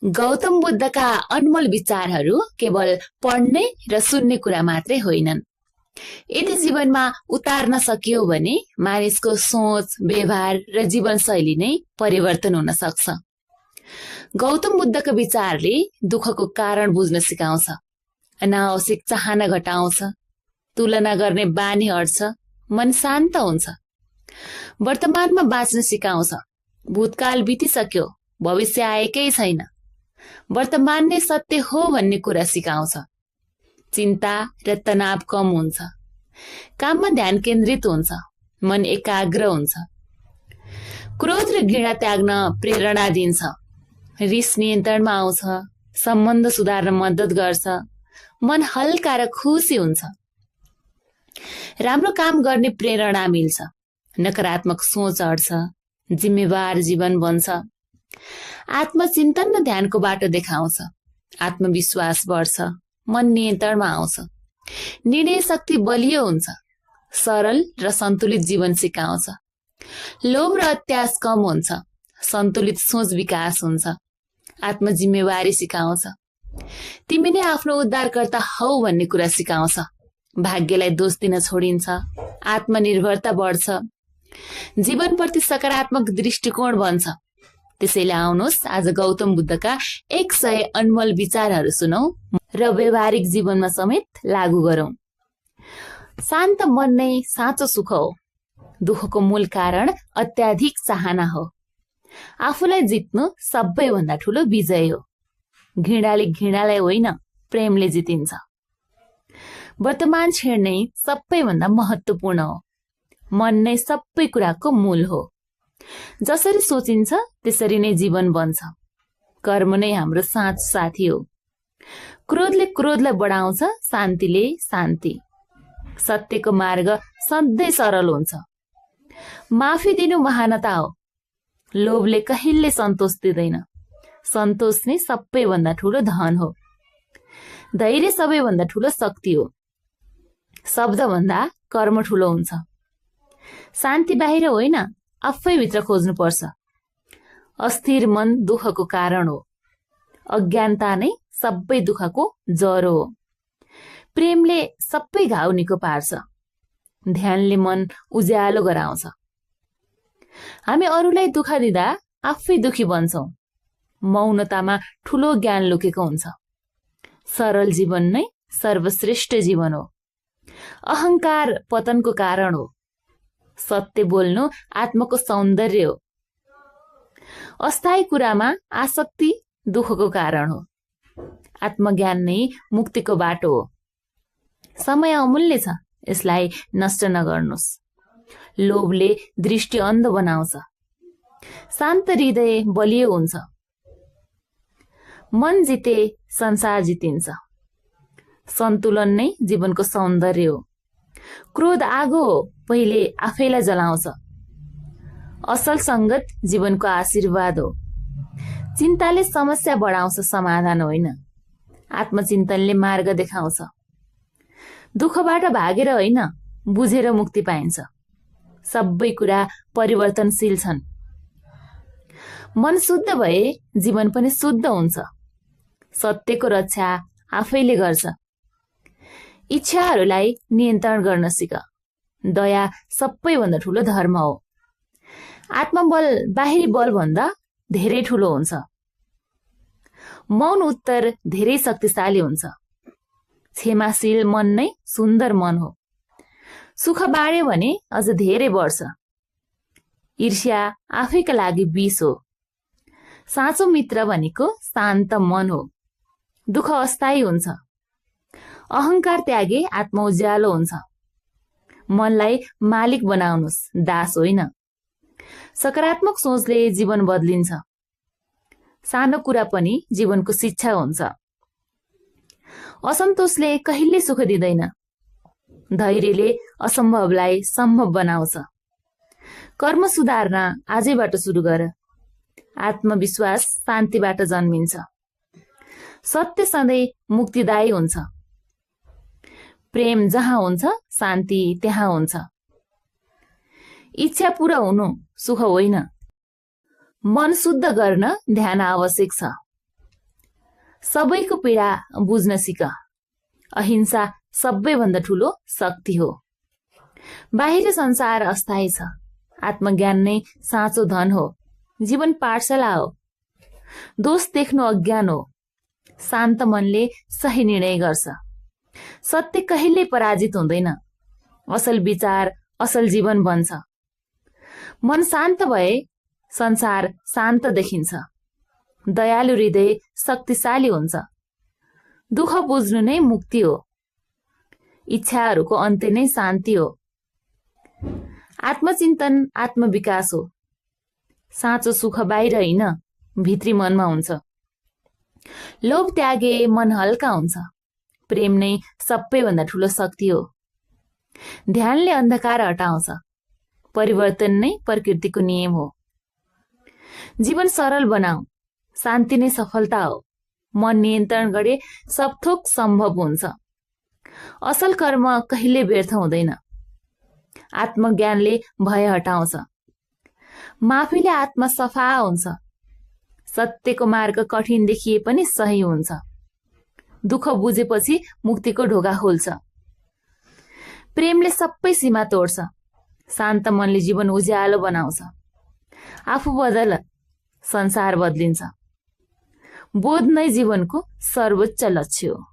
गौतम बुद्धका अनमोल विचारहरू केवल पढ्ने र सुन्ने कुरा मात्रै होइनन्। यदि जीवनमा उतार्न सकियो भने मानिसको सोच, व्यवहार र जीवनशैली नै परिवर्तन हुन सक्छ। गौतम बुद्धको विचारले दुःखको कारण बुझ्न सिकाउँछ, अनावश्यक चाहना घटाउँछ, तुलना गर्ने बानी हट्छ, मन शान्त हुन्छ, वर्तमानमा बाँच्न सिकाउँछ। भूतकाल बितिसक्यो, भविष्य आएकै छैन, वर्तमान नै सत्य हो भन्ने कुरा सिकाउँछ। चिन्ता र तनाव कम हुन्छ, काममा ध्यान केन्द्रित हुन्छ, मन एकाग्र हुन्छ। क्रोध र घृणा त्याग्न प्रेरणा दिन्छ, रिस नियन्त्रणमा आउँछ, सम्बन्ध सुधार्न मद्दत गर्छ, मन हल्का र खुसी हुन्छ। राम्रो काम गर्ने प्रेरणा मिल्छ, नकारात्मक सोच हट्छ, जिम्मेवार जीवन बन्छ। आत्मचिन्तन र ध्यानको बाटो देखाउँछ, आत्मविश्वास बढ्छ, मन नियन्त्रणमा आउँछ, निर्णय शक्ति बलियो हुन्छ, सरल र सन्तुलित जीवन सिकाउँछ। लोभ र अत्यास कम हुन्छ, सन्तुलित सोच विकास हुन्छ, आत्मजिम्मेवारी सिकाउँछ। तिमी नै आफ्नो उद्धारकर्ता हौ भन्ने कुरा सिकाउँछ, भाग्यलाई दोष दिन छोडिन्छ, आत्मनिर्भरता बढ्छ, जीवनप्रति सकारात्मक दृष्टिकोण बन्छ। त्यसैले आउनुहोस् आज गौतम बुद्धका 100 अनमोल विचारहरू सुनौ र व्यवहारिक जीवनमा समेत लागू गरौं। शान्त मन नै साँचो सुख हो। दुःखको मूल कारण अत्याधिक चाहना हो। आफूलाई जित्नु सबैभन्दा ठूलो विजय हो। घृणाले घृणालाई होइन, प्रेमले जितिन्छ। वर्तमान क्षण नै सबैभन्दा महत्त्वपूर्ण हो। मन नै सबै कुराको मूल हो। जसरी सोचिन्छ त्यसरी नै जीवन बन्छ। कर्म नै हाम्रो साँचो साथी हो। क्रोधले क्रोधलाई बढाउँछ, शान्तिले शान्ति। सत्यको मार्ग सधैँ सरल हुन्छ। माफी दिनु महानता हो। लोभले कहिल्यै सन्तोष दिँदैन। सन्तोष नै सबैभन्दा ठूलो धन हो। धैर्य सबैभन्दा ठूलो शक्ति हो। शब्दभन्दा कर्म ठूलो हुन्छ। शान्ति बाहिर होइन, आफैभित्र खोज्नुपर्छ। अस्थिर मन दुःखको कारण हो। अज्ञानता नै सबै दुःखको जरो हो। प्रेमले सबै घाउ निको पार्छ। ध्यानले मन उज्यालो गराउँछ। हामी अरूलाई दुःख दिँदा आफै दुखी बन्छौं। मौनतामा ठूलो ज्ञान लुकेको हुन्छ। सरल जीवन नै सर्वश्रेष्ठ जीवन हो। अहंकार पतनको कारण हो। सत्य बोल्नु आत्माको सौन्दर्य हो। अस्थायी कुरामा आसक्ति दुःखको कारण हो। आत्मज्ञान नै मुक्तिको बाटो हो। समय अमूल्य छ, यसलाई नष्ट नगर्नुहोस्। लोभले दृष्टि अन्ध बनाउँछ। शान्त हृदय बलियो हुन्छ। मन जिते संसार जितिन्छ। सन्तुलन नै जीवनको सौन्दर्य हो। क्रोध आगो हो, पहिले आफैलाई जलाउँछ। असल संगत जीवनको आशीर्वाद हो। चिन्ताले समस्या बढाउँछ, समाधान होइन। आत्मचिन्तनले मार्ग देखाउँछ। दुःखबाट भागेर होइन, बुझेर मुक्ति पाइन्छ। सबै कुरा परिवर्तनशील छन्। मन शुद्ध भए जीवन पनि शुद्ध हुन्छ। सत्यको रक्षा आफैले गर्छ। इच्छाहरूलाई नियन्त्रण गर्न सिक। दया सबैभन्दा ठूलो धर्म हो। आत्मबल बाहिरी बल भन्दा धेरै ठूलो हुन्छ। मौन उत्तर धेरै शक्तिशाली हुन्छ। क्षमाशील मन नै सुन्दर मन हो। सुख बाँड्यो भने अझ धेरै बढ्छ। ईर्ष्या आफैका लागि विष हो। साँचो मित्र भनेको शान्त मन हो। दुःख अस्थायी हुन्छ। अहंकार त्यागे आत्मा उज्यालो हुन्छ। मनलाई मालिक बनाउनुहोस्, दास होइन। सकारात्मक सोचले जीवन बदलिन्छ। सानो कुरा पनि जीवनको शिक्षा हुन्छ। असन्तोषले कहिल्यै सुख दिँदैन। धैर्यले असम्भवलाई सम्भव बनाउँछ। कर्म सुधार्न आजैबाट सुरु गर। आत्मविश्वास शान्तिबाट जन्मिन्छ। सत्य सधैँ मुक्तिदायी हुन्छ। प्रेम जहाँ हुन्छ, शान्ति त्यहाँ हुन्छ। इच्छा पूरा हुनु सुख होइन। मन शुद्ध गर्न ध्यान आवश्यक छ। सबैको पीडा बुझ्न सिक। अहिंसा सबैभन्दा ठूलो शक्ति हो। बाहिर संसार अस्थायी छ, आत्मज्ञान नै साँचो धन हो। जीवन पाठशाला हो। दोष देख्नु अज्ञान हो। शान्त मनले सही निर्णय गर्छ। सत्य कहिल्यै पराजित हुँदैन। असल विचार असल जीवन बन्छ। मन शान्त भए संसार शान्त देखिन्छ। दयालु हृदय शक्तिशाली हुन्छ। दुःख बुझ्नु नै मुक्ति हो। इच्छाहरूको अन्त्य नै शान्ति हो। आत्मचिन्तन आत्मविकास हो। साँचो सुख बाहिर होइन, भित्री मनमा हुन्छ। लोभ त्यागे मन हल्का हुन्छ। प्रेम नै सबैभन्दा ठूलो शक्ति हो। ध्यानले अन्धकार हटाउँछ। परिवर्तन नै प्रकृतिको नियम हो। जीवन सरल बनाऊ, शान्ति नै सफलता हो। मन नियन्त्रण गरे सब थोक सम्भव हुन्छ। असल कर्म कहिले व्यर्थ हुँदैन। आत्मज्ञानले भय हटाउँछ। माफीले आत्मा सफा हुन्छ। सत्यको मार्ग कठिन देखिए पनि सही हुन्छ। दुःख बुझेपछि मुक्तिको ढोका खोल्छ। प्रेमले सबै सीमा तोड्छ। शान्त मनले जीवन उज्यालो बनाउँछ। आफू बदल, संसार बदलिन्छ। बोध नै जीवनको सर्वोच्च लक्ष्य हो।